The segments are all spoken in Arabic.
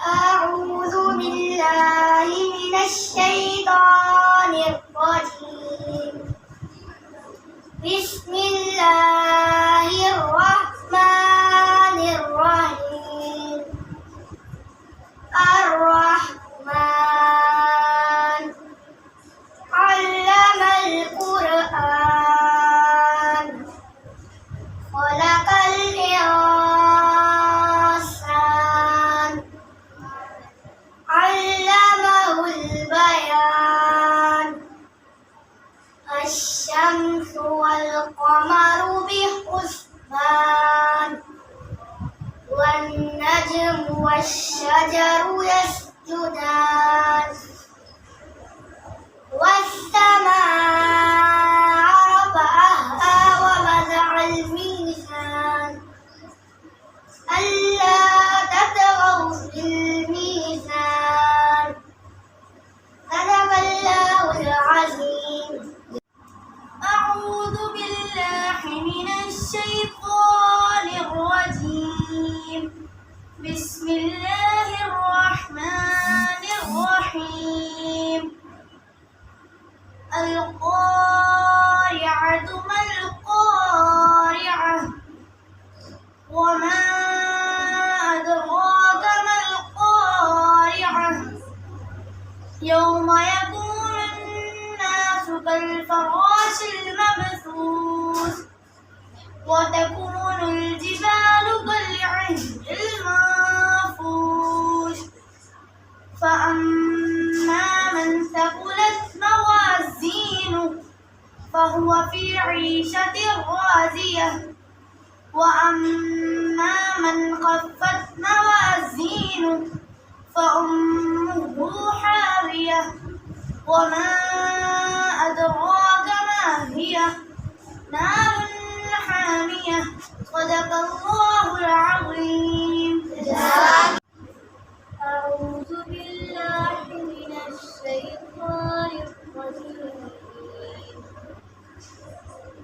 أعوذ بالله من الشيطان الرجيم. بسم الله الرحمن الرحيم. الرحمن علم القرآن خلق الإنسان علمه البيان. الشمس والقمر بحسبان والنجم والشجر يسجدان والسماء رفعها ووضع الميزان ألا تطغوا في الميزان. صدق الله العظيم. أعوذ بالله من الشيطان الرجيم. بسم الله الرحمن الرحيم. القارعة ما القارعة وما أدراك ما القارعة يوم يكون الناس كالفراش المبثوث وتكون الجبال كالعهن المنفوش. فأما من ثقلت موازينه فهو في عيشة راضية وأما من خفت موازينه فأمه حاوية وما أدراك ما هي نار حامية. صدق الله العظيم. أعوذ بالله من الشيطان الرجيم.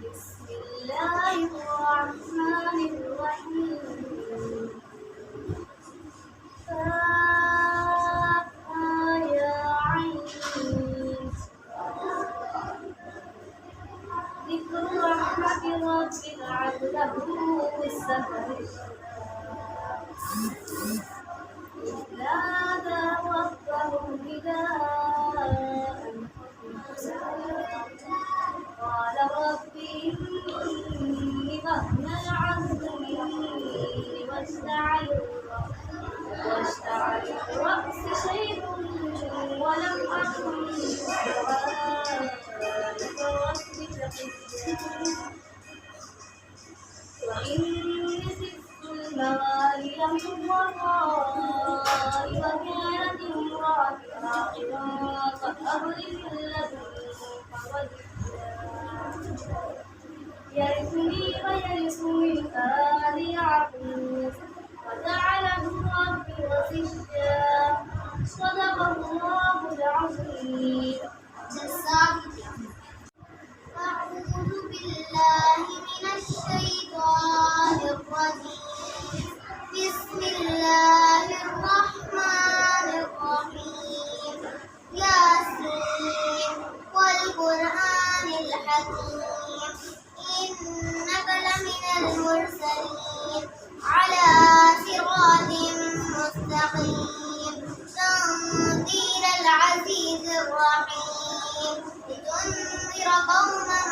بسم الله الرحمن الرحيم. يا عين ذكر رحمة ربك عبده بالسحر نادى ربه نداء قال رب إني ضهن العبد مني واشتعل الرأس شيء ولم أكن بدعائك رب شقيا وإني خفت الموالي من ورائي وكانت امرأتي عاقرا فهب لي من لدنك وليا يرثني ويرث من آل يعقوب وجعله ربي رشدا. صدق الله العظيم. أعوذ بالله من الشيطان الرجيم. بسم الله الرحمن الرحيم. ياسين والقرآن الحكيم إنك لمن المرسلين على صراط مستقيم. تنزيل العزيز الرحيم لتنذر قوما